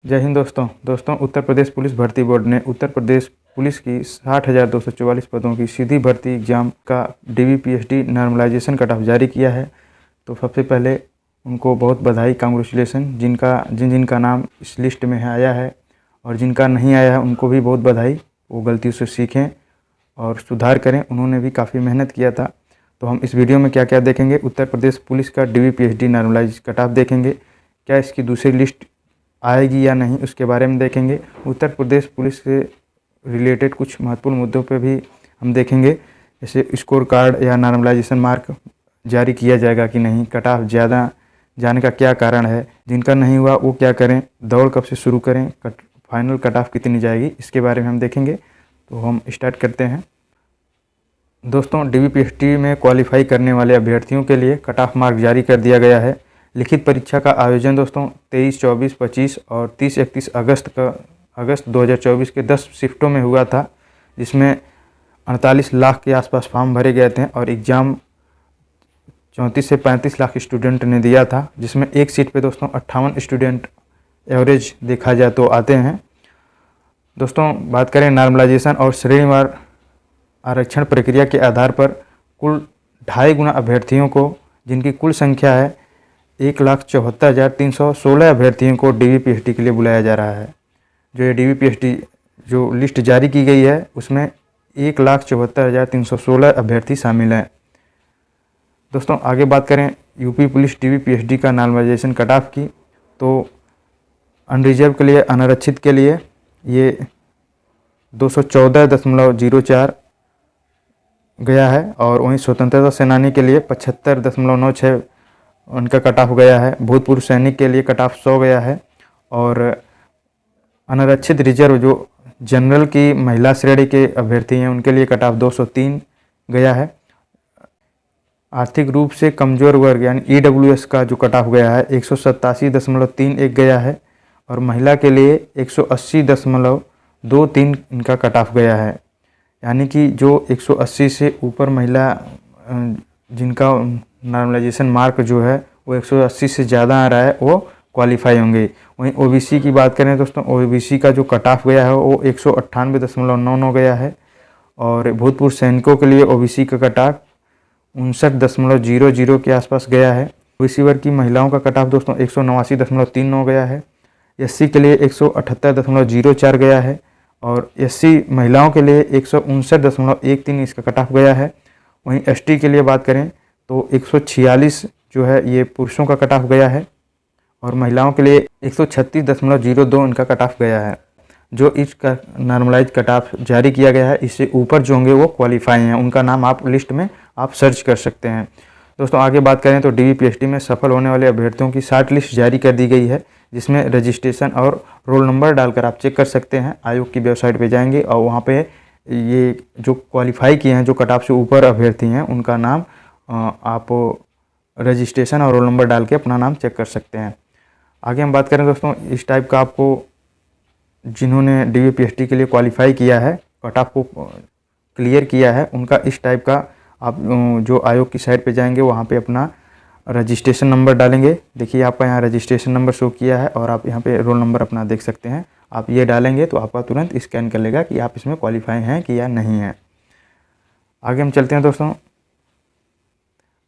जय हिंद दोस्तों उत्तर प्रदेश पुलिस भर्ती बोर्ड ने उत्तर प्रदेश पुलिस की 60,244 पदों की सीधी भर्ती एग्जाम का DVPSD नॉर्मलाइजेशन कट ऑफ जारी किया है। तो सबसे पहले उनको बहुत बधाई, कांग्रेचुलेसन। जिनका नाम इस लिस्ट में आया है और जिनका नहीं आया है उनको भी बहुत बधाई। वो गलतियों से सीखें और सुधार करें। उन्होंने भी काफ़ी मेहनत किया था। तो हम इस वीडियो में क्या क्या देखेंगे, उत्तर प्रदेश पुलिस का DVPSD नॉर्मलाइज कट ऑफ देखेंगे, क्या इसकी दूसरी लिस्ट आएगी या नहीं उसके बारे में देखेंगे। उत्तर प्रदेश पुलिस से रिलेटेड कुछ महत्वपूर्ण मुद्दों पे भी हम देखेंगे, जैसे स्कोर कार्ड या नॉर्मलाइजेशन मार्क जारी किया जाएगा कि नहीं, कट ऑफ ज़्यादा जाने का क्या कारण है, जिनका नहीं हुआ वो क्या करें, दौड़ कब से शुरू करें, फाइनल कट ऑफ कितनी जाएगी, इसके बारे में हम देखेंगे। तो हम स्टार्ट करते हैं। दोस्तों, DVPSD में क्वालिफाई करने वाले अभ्यर्थियों के लिए कट ऑफ मार्क जारी कर दिया गया है। लिखित परीक्षा का आयोजन दोस्तों 23, 24, 25 और 30, 31 अगस्त 2024 के 10 शिफ्टों में हुआ था, जिसमें 48 लाख के आसपास फॉर्म भरे गए थे और एग्ज़ाम 34 से 35 लाख स्टूडेंट ने दिया था, जिसमें एक सीट पे दोस्तों 58 स्टूडेंट एवरेज देखा जाए तो आते हैं। दोस्तों, बात करें नॉर्मलाइजेशन और श्रेणीवार आरक्षण प्रक्रिया के आधार पर कुल 2.5 गुना अभ्यर्थियों को, जिनकी कुल संख्या है 1,74,316 अभ्यर्थियों को DVPSD के लिए बुलाया जा रहा है। जो ये DVPSD जो लिस्ट जारी की गई है उसमें 1,74,316 अभ्यर्थी शामिल हैं। दोस्तों, आगे बात करें यूपी पुलिस DVPSD का नॉर्मलाइजेशन कट ऑफ की, तो अनरिजर्व के लिए, अनारक्षित के लिए ये 214.04 गया है और वहीं स्वतंत्रता सेनानी के लिए 75.96 उनका कट ऑफ गया है। भूतपूर्व सैनिक के लिए कट ऑफ 100 गया है और अनारक्षित रिजर्व जो जनरल की महिला श्रेणी के अभ्यर्थी हैं उनके लिए कट ऑफ 203 गया है। आर्थिक रूप से कमज़ोर वर्ग यानी EWS का जो कट ऑफ गया है 187.31 गया है और महिला के लिए 180.23 इनका कट ऑफ गया है। यानी कि जो 180 से ऊपर महिला जिनका नॉर्मलाइजेशन मार्क जो है वो 180 से ज़्यादा आ रहा है वो क्वालिफाई होंगे। वहीं OBC की बात करें दोस्तों, OBC का जो कट ऑफ गया है वो 198.99 गया है और भूतपूर्व सैनिकों के लिए OBC का कट ऑफ 59.00 के आसपास गया है। OBC वर्ग की महिलाओं का कट ऑफ दोस्तों 189.39 गया है। SC के लिए 178.04 गया है और SC महिलाओं के लिए 159.13 इसका कट ऑफ गया है। वहीं ST के लिए बात करें तो 146 जो है ये पुरुषों का कट ऑफ गया है और महिलाओं के लिए 136.02 इनका कट ऑफ गया है। जो इसका नॉर्मलाइज कट ऑफ जारी किया गया है इससे ऊपर जो होंगे वो क्वालिफाई हैं, उनका नाम आप लिस्ट में आप सर्च कर सकते हैं। दोस्तों, आगे बात करें तो DVPSD में सफल होने वाले अभ्यर्थियों की शॉर्ट लिस्ट जारी कर दी गई है, जिसमें रजिस्ट्रेशन और रोल नंबर डालकर आप चेक कर सकते हैं। आयोग की वेबसाइट पे जाएंगे और वहाँ पे ये जो क्वालिफाई किए हैं, जो कट ऑफ से ऊपर अभ्यर्थी हैं, उनका नाम आप रजिस्ट्रेशन और रोल नंबर डाल के अपना नाम चेक कर सकते हैं। आगे हम बात करें दोस्तों, इस टाइप का आपको जिन्होंने DVPSD के लिए क्वालिफाई किया है, कट ऑफ को क्लियर किया है, उनका इस टाइप का आप जो आयोग की साइट पे जाएंगे वहाँ पे अपना रजिस्ट्रेशन नंबर डालेंगे। देखिए आपका यहाँ रजिस्ट्रेशन नंबर शो किया है और आप यहाँ पे रोल नंबर अपना देख सकते हैं। आप ये डालेंगे तो आपका तुरंत स्कैन कर लेगा कि आप इसमें क्वालिफाई हैं कि या नहीं है। आगे हम चलते हैं दोस्तों,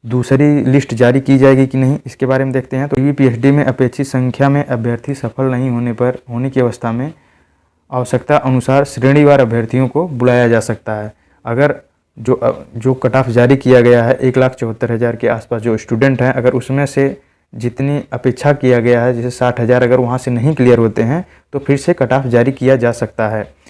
दूसरी लिस्ट जारी की जाएगी कि नहीं इसके बारे में देखते हैं। तो DVPSD में अपेक्षित संख्या में अभ्यर्थी सफल नहीं होने की अवस्था में आवश्यकता अनुसार श्रेणीवार अभ्यर्थियों को बुलाया जा सकता है। अगर जो कट ऑफ जारी किया गया है 1,74,000 के आसपास जो स्टूडेंट हैं, अगर उसमें से जितनी अपेक्षा किया गया है, जैसे 60,000 अगर वहाँ से नहीं क्लियर होते हैं तो फिर से कट ऑफ जारी किया जा सकता है।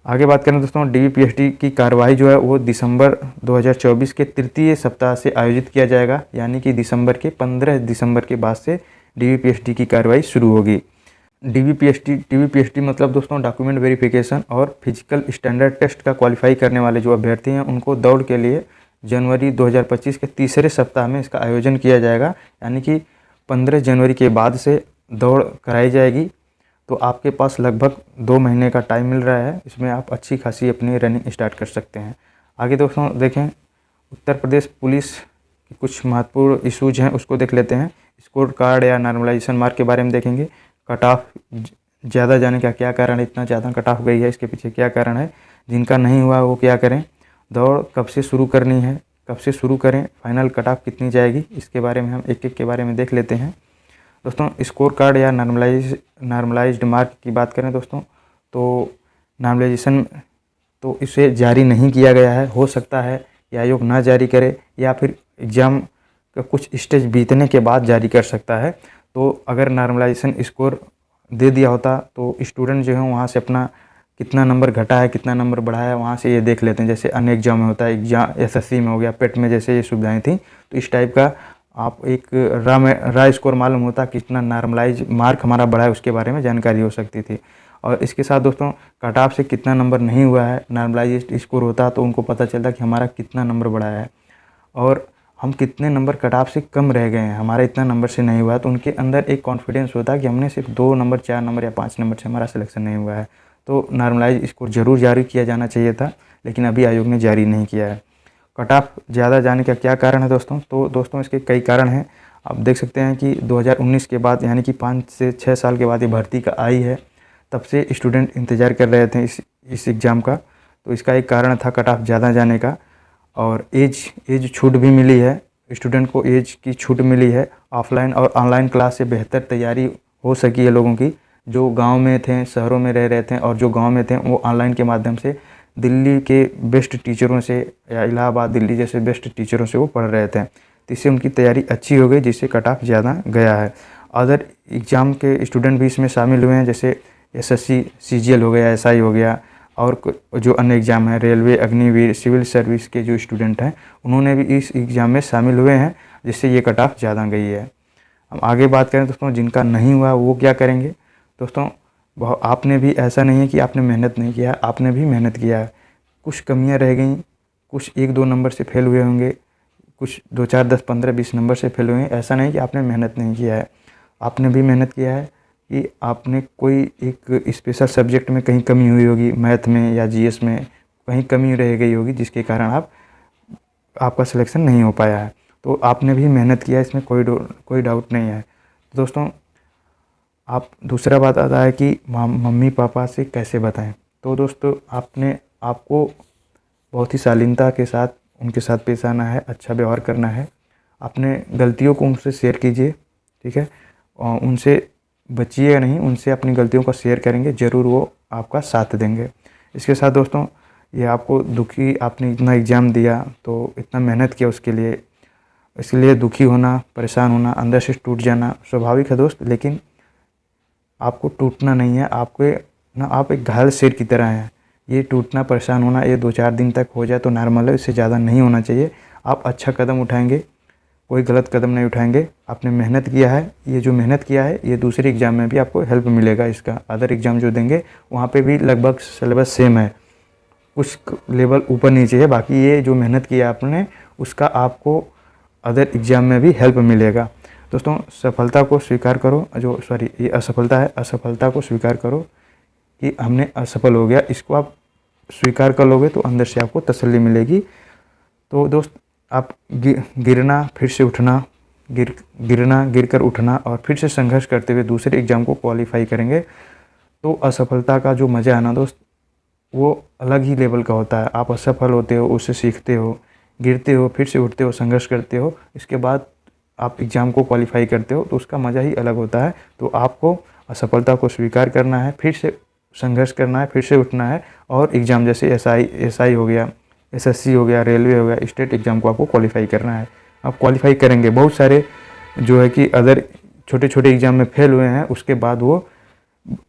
आगे बात करें दोस्तों, DVPSD की कार्रवाई जो है वो दिसंबर 2024 के तृतीय सप्ताह से आयोजित किया जाएगा, यानी कि 15 दिसंबर के बाद से DVPSD की कार्रवाई शुरू होगी। DVPSD मतलब दोस्तों डॉक्यूमेंट वेरिफिकेशन और फिजिकल स्टैंडर्ड टेस्ट का क्वालिफाई करने वाले जो अभ्यर्थी हैं उनको दौड़ के लिए जनवरी 2025 के तीसरे सप्ताह में इसका आयोजन किया जाएगा, यानी कि 15 जनवरी के बाद से दौड़ कराई जाएगी। तो आपके पास लगभग 2 महीने का टाइम मिल रहा है, इसमें आप अच्छी खासी अपनी रनिंग स्टार्ट कर सकते हैं। आगे दोस्तों देखें, उत्तर प्रदेश पुलिस के कुछ महत्वपूर्ण इशूज हैं उसको देख लेते हैं। स्कोर कार्ड या नॉर्मलाइजेशन मार्क के बारे में देखेंगे। कट ऑफ ज़्यादा जाने का क्या कारण है, इतना ज़्यादा कट ऑफ गई है, इसके पीछे क्या कारण है। जिनका नहीं हुआ वो क्या करें, दौड़ कब से शुरू करनी है, कब से शुरू करें, फाइनल कट ऑफ कितनी जाएगी, इसके बारे में हम एक एक के बारे में देख लेते हैं। दोस्तों स्कोर कार्ड या नॉर्मलाइज्ड मार्क की बात करें दोस्तों, तो नॉर्मलाइजेशन तो इसे जारी नहीं किया गया है। हो सकता है कि आयोग ना जारी करे या फिर एग्ज़ाम का कुछ स्टेज बीतने के बाद जारी कर सकता है। तो अगर नॉर्मलाइजेशन स्कोर दे दिया होता तो स्टूडेंट जो है वहाँ से अपना कितना नंबर घटा है, कितना नंबर बढ़ा है, वहाँ से ये देख लेते हैं। जैसे अन्य एग्जाम में होता है, एग्जाम एसएससी में हो गया, पेट में जैसे ये सुविधाएं थी, तो इस टाइप का आप एक रा स्कोर मालूम होता, कितना नॉर्मलाइज मार्क हमारा बढ़ा है, उसके बारे में जानकारी हो सकती थी। और इसके साथ दोस्तों कट ऑफ से कितना नंबर नहीं हुआ है, नॉर्मलाइज स्कोर होता तो उनको पता चलता कि हमारा कितना नंबर बढ़ा है और हम कितने नंबर कट ऑफ से कम रह गए हैं, हमारा इतना नंबर से नहीं हुआ है। तो उनके अंदर एक कॉन्फिडेंस होता है कि हमने सिर्फ 2 नंबर, 4 नंबर या 5 नंबर से हमारा सिलेक्शन नहीं हुआ है। तो नॉर्मलाइज स्कोर ज़रूर जारी किया जाना चाहिए था, लेकिन अभी आयोग ने जारी नहीं किया है। कट ऑफ ज़्यादा जाने का क्या कारण है दोस्तों, तो दोस्तों इसके कई कारण हैं। आप देख सकते हैं कि 2019 के बाद, यानी कि 5 से 6 साल के बाद ये भर्ती का आई है, तब से स्टूडेंट इंतज़ार कर रहे थे इस एग्ज़ाम का। तो इसका एक कारण था कट ऑफ ज़्यादा जाने का। और एज छूट भी मिली है, स्टूडेंट को एज की छूट मिली है। ऑफलाइन और ऑनलाइन क्लास से बेहतर तैयारी हो सकी है लोगों की। जो गांव में थे, शहरों में रह रहे थे, और जो गांव में थे वो ऑनलाइन के माध्यम से दिल्ली के बेस्ट टीचरों से या इलाहाबाद, दिल्ली जैसे बेस्ट टीचरों से वो पढ़ रहे थे, तो इससे उनकी तैयारी अच्छी हो गई, जिससे कट ऑफ ज़्यादा गया है। अदर एग्ज़ाम के स्टूडेंट भी इसमें शामिल हुए हैं, जैसे एसएससी, सीजीएल हो गया, एसआई हो गया, और जो अन्य एग्ज़ाम है, रेलवे, अग्निवीर, सिविल सर्विस के जो स्टूडेंट हैं उन्होंने भी इस एग्ज़ाम में शामिल हुए हैं, जिससे ये कट ऑफ ज़्यादा गई है। हम आगे बात करें दोस्तों, जिनका नहीं हुआ वो क्या करेंगे। दोस्तों आपने भी, ऐसा नहीं है कि आपने मेहनत नहीं किया, आपने भी मेहनत किया है। कुछ कमियां रह गई, कुछ 1-2 नंबर से फेल हुए होंगे, कुछ 2, 4, 10, 15, 20 नंबर से फेल हुए हैं। ऐसा नहीं कि आपने मेहनत नहीं किया है, आपने भी मेहनत किया है कि आपने कोई एक स्पेशल सब्जेक्ट में कहीं कमी हुई होगी, मैथ में या जीएस में कहीं कमी रह गई होगी, जिसके कारण आपका सिलेक्शन नहीं हो पाया है। तो आपने भी मेहनत किया है, इसमें कोई डाउट नहीं है। तो दोस्तों आप, दूसरा बात आता है कि मम्मी पापा से कैसे बताएं। तो दोस्तों आपको बहुत ही शालीनता के साथ उनके साथ पेश आना है, अच्छा व्यवहार करना है। अपने गलतियों को उनसे शेयर कीजिए, ठीक है, और उनसे बचिएगा नहीं, उनसे अपनी गलतियों का शेयर करेंगे, ज़रूर वो आपका साथ देंगे। इसके साथ दोस्तों ये आपको दुखी, आपने इतना एग्ज़ाम दिया तो इतना मेहनत किया उसके लिए, इसलिए दुखी होना, परेशान होना, अंदर से टूट जाना स्वाभाविक है दोस्त। लेकिन आपको टूटना नहीं है, आप एक घायल शेर की तरह हैं। ये टूटना, परेशान होना, ये 2-4 दिन तक हो जाए तो नॉर्मल है, इससे ज़्यादा नहीं होना चाहिए। आप अच्छा कदम उठाएंगे, कोई गलत कदम नहीं उठाएंगे। आपने मेहनत किया है, ये जो मेहनत किया है ये दूसरे एग्ज़ाम में भी आपको हेल्प मिलेगा। इसका अदर एग्ज़ाम जो देंगे वहाँ पे भी लगभग सिलेबस सेम है, कुछ लेवल ऊपर नीचे है, बाकी ये जो मेहनत किया आपने उसका आपको अदर एग्ज़ाम में भी हेल्प मिलेगा। दोस्तों सफलता को स्वीकार करो, ये असफलता है, असफलता को स्वीकार करो कि हमने असफल हो गया, इसको आप स्वीकार कर लोगे तो अंदर से आपको तसल्ली मिलेगी। तो दोस्त आप गिरना, फिर से उठना, गिरना, गिरकर उठना और फिर से संघर्ष करते हुए दूसरे एग्ज़ाम को क्वालिफाई करेंगे तो असफलता का जो मज़ा है ना दोस्त, वो अलग ही लेवल का होता है। आप असफल होते हो, उससे सीखते हो, गिरते हो, फिर से उठते हो, संघर्ष करते हो, इसके बाद आप एग्ज़ाम को क्वालिफाई करते हो, तो उसका मज़ा ही अलग होता है। तो आपको असफलता को स्वीकार करना है, फिर से संघर्ष करना है, फिर से उठना है और एग्ज़ाम जैसे एसआई हो गया, एसएससी हो गया, रेलवे हो गया, स्टेट एग्ज़ाम को आपको क्वालिफाई करना है। आप क्वालिफाई करेंगे। बहुत सारे जो है कि अदर छोटे छोटे एग्ज़ाम में फेल हुए हैं, उसके बाद वो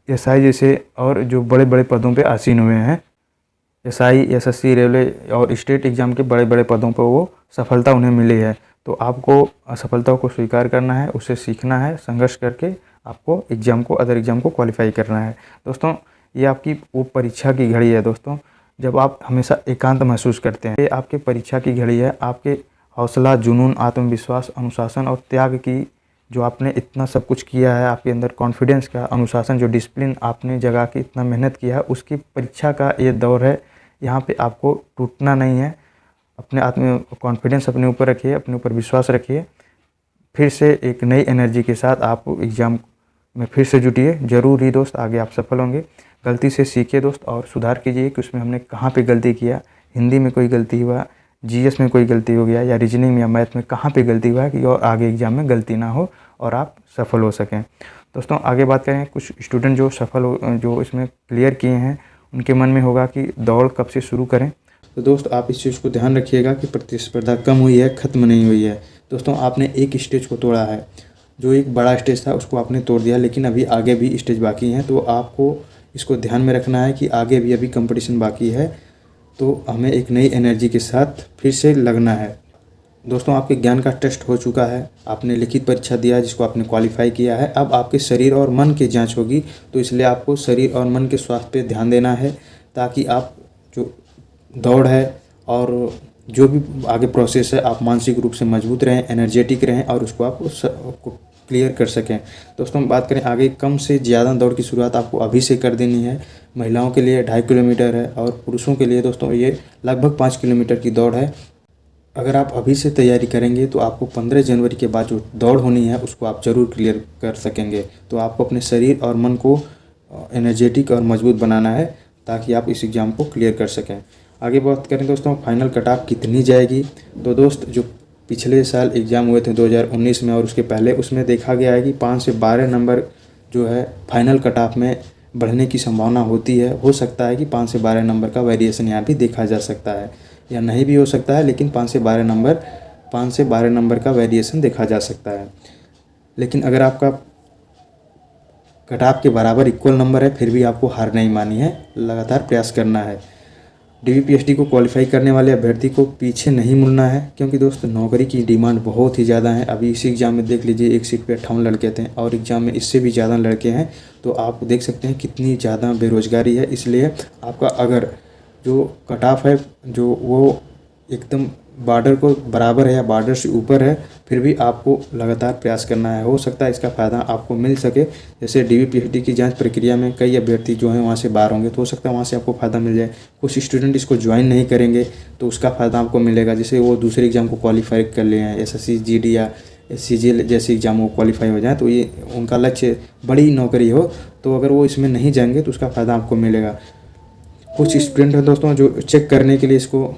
एसआई जैसे और जो बड़े बड़े पदों पे आसीन हुए हैं। एसआई, एसएससी, रेलवे और स्टेट एग्ज़ाम के बड़े बड़े पदों पर वो सफलता उन्हें मिली है। तो आपको असफलता को स्वीकार करना है, उससे सीखना है, संघर्ष करके आपको अदर एग्ज़ाम को क्वालिफाई करना है। दोस्तों ये आपकी वो परीक्षा की घड़ी है दोस्तों, जब आप हमेशा एकांत महसूस करते हैं। ये आपके परीक्षा की घड़ी है। आपके हौसला, जुनून, आत्मविश्वास, अनुशासन और त्याग की, जो आपने इतना सब कुछ किया है, आपके अंदर कॉन्फिडेंस का, अनुशासन, जो डिसिप्लिन आपने जगा के इतना मेहनत किया है, उसकी परीक्षा का ये दौर है। यहाँ पे आपको टूटना नहीं है। अपने कॉन्फिडेंस अपने ऊपर रखिए, अपने ऊपर विश्वास रखिए। फिर से एक नई एनर्जी के साथ आप एग्ज़ाम में फिर से जुटिए, ज़रूर ही दोस्त आगे आप सफल होंगे। गलती से सीखिए दोस्त और सुधार कीजिए कि उसमें हमने कहाँ पे गलती किया, हिंदी में कोई गलती हुआ, जीएस में कोई गलती हो गया या रीजनिंग में या मैथ में कहाँ पे गलती हुआ है कि और आगे एग्ज़ाम में गलती ना हो और आप सफल हो सकें। दोस्तों आगे बात करें, कुछ स्टूडेंट जो इसमें क्लियर किए हैं उनके मन में होगा कि दौड़ कब से शुरू करें। तो दोस्त आप इस चीज़ को ध्यान रखिएगा कि प्रतिस्पर्धा कम हुई है, ख़त्म नहीं हुई है। दोस्तों आपने एक स्टेज को तोड़ा है, जो एक बड़ा स्टेज था उसको आपने तोड़ दिया, लेकिन अभी आगे भी स्टेज बाकी हैं। तो आपको इसको ध्यान में रखना है कि आगे भी अभी कंपटीशन बाकी है, तो हमें एक नई एनर्जी के साथ फिर से लगना है। दोस्तों आपके ज्ञान का टेस्ट हो चुका है, आपने लिखित परीक्षा दिया जिसको आपने क्वालिफाई किया है। अब आपके शरीर और मन की जांच होगी, तो इसलिए आपको शरीर और मन के स्वास्थ्य पे ध्यान देना है, ताकि आप जो दौड़ है और जो भी आगे प्रोसेस है आप मानसिक रूप से मजबूत रहें, एनर्जेटिक रहें और उसको आपको क्लियर कर सकें। दोस्तों बात करें आगे, कम से ज़्यादा दौड़ की शुरुआत आपको अभी से कर देनी है। महिलाओं के लिए 2.5 किलोमीटर है और पुरुषों के लिए दोस्तों ये लगभग 5 किलोमीटर की दौड़ है। अगर आप अभी से तैयारी करेंगे तो आपको 15 जनवरी के बाद जो दौड़ होनी है उसको आप ज़रूर क्लियर कर सकेंगे। तो आपको अपने शरीर और मन को एनर्जेटिक और मजबूत बनाना है ताकि आप इस एग्ज़ाम को क्लियर कर सकें। आगे बात करें दोस्तों, फाइनल कट ऑफ कितनी जाएगी। तो दोस्त जो पिछले साल एग्ज़ाम हुए थे 2019 में और उसके पहले, उसमें देखा गया है कि 5 से 12 नंबर जो है फाइनल कट ऑफ में बढ़ने की संभावना होती है। हो सकता है कि 5 से 12 नंबर का वेरिएशन यहाँ भी देखा जा सकता है, या नहीं भी हो सकता है, लेकिन 5 से 12 नंबर का वेरिएशन देखा जा सकता है। लेकिन अगर आपका कट ऑफ के बराबर इक्वल नंबर है फिर भी आपको हार नहीं मानी है, लगातार प्रयास करना है। DVPSD को क्वालिफाई करने वाले अभ्यर्थी को पीछे नहीं मुड़ना है, क्योंकि दोस्त नौकरी की डिमांड बहुत ही ज़्यादा है। अभी इसी एग्ज़ाम में देख लीजिए, एक सीट पे 58 लड़के थे और एग्ज़ाम में इससे भी ज़्यादा लड़के हैं। तो आप देख सकते हैं कितनी ज़्यादा बेरोज़गारी है। इसलिए आपका अगर जो कट ऑफ है जो वो एकदम बॉर्डर को बराबर है या बॉर्डर से ऊपर है, फिर भी आपको लगातार प्रयास करना है। हो सकता है इसका फ़ायदा आपको मिल सके। जैसे DVPSD की जांच प्रक्रिया में कई अभ्यर्थी जो हैं वहाँ से बाहर होंगे, तो हो सकता है वहाँ से आपको फ़ायदा मिल जाए। कुछ स्टूडेंट इसको ज्वाइन नहीं करेंगे तो उसका फ़ायदा आपको मिलेगा, जैसे वो दूसरे एग्ज़ाम को क्वालिफाई कर लिए हैं, SSC GD या CGL जैसे एग्ज़ाम को क्वालिफाई हो जाए, तो ये उनका लक्ष्य बड़ी नौकरी हो, तो अगर वो इसमें नहीं जाएंगे तो उसका फ़ायदा आपको मिलेगा। कुछ स्टूडेंट हैं दोस्तों जो चेक करने के लिए इसको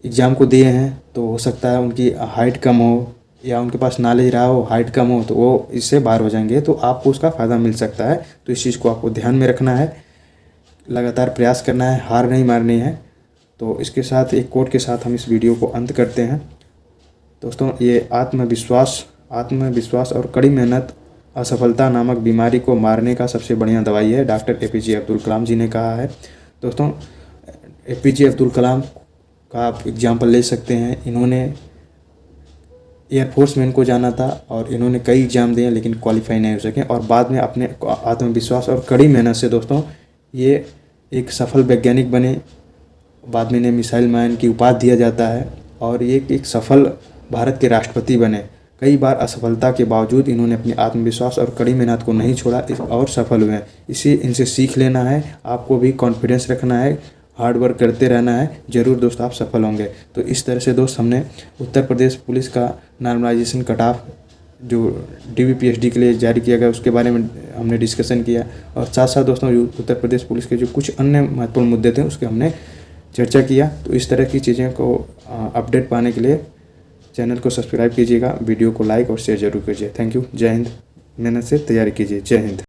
एग्ज़ाम को दिए हैं, तो हो सकता है उनकी हाइट कम हो या उनके पास नॉलेज रहा हो, हाइट कम हो, तो वो इससे बाहर हो जाएंगे, तो आपको उसका फ़ायदा मिल सकता है। तो इस चीज़ को आपको ध्यान में रखना है, लगातार प्रयास करना है, हार नहीं मारनी है। तो इसके साथ एक कोट के साथ हम इस वीडियो को अंत करते हैं। दोस्तों ये आत्मविश्वास और कड़ी मेहनत असफलता नामक बीमारी को मारने का सबसे बढ़िया दवाई है, डॉक्टर APJ अब्दुल कलाम जी ने कहा है। दोस्तों APJ अब्दुल कलाम का आप एग्जाम्पल ले सकते हैं। इन्होंने एयरफोर्स में इनको जाना था और इन्होंने कई एग्ज़ाम दिए लेकिन क्वालिफाई नहीं हो सके, और बाद में अपने आत्मविश्वास और कड़ी मेहनत से दोस्तों ये एक सफल वैज्ञानिक बने। बाद में इन्हें मिसाइल मैन की उपाधि दिया जाता है और ये एक सफल भारत के राष्ट्रपति बने। कई बार असफलता के बावजूद इन्होंने अपनी आत्मविश्वास और कड़ी मेहनत को नहीं छोड़ा और सफल हुए। इनसे सीख लेना है, आपको भी कॉन्फिडेंस रखना है, हार्ड वर्क करते रहना है, ज़रूर दोस्त आप सफल होंगे। तो इस तरह से दोस्त हमने उत्तर प्रदेश पुलिस का नॉर्मलाइजेशन कट ऑफ जो DVPSD के लिए जारी किया गया उसके बारे में हमने डिस्कशन किया, और साथ साथ दोस्तों उत्तर प्रदेश पुलिस के जो कुछ अन्य महत्वपूर्ण मुद्दे थे उसके हमने चर्चा किया। तो इस तरह की चीज़ें को अपडेट पाने के लिए चैनल को सब्सक्राइब कीजिएगा, वीडियो को लाइक और शेयर जरूर कीजिए। Thank you. जय हिंद। मेहनत से तैयारी कीजिए। जय हिंद।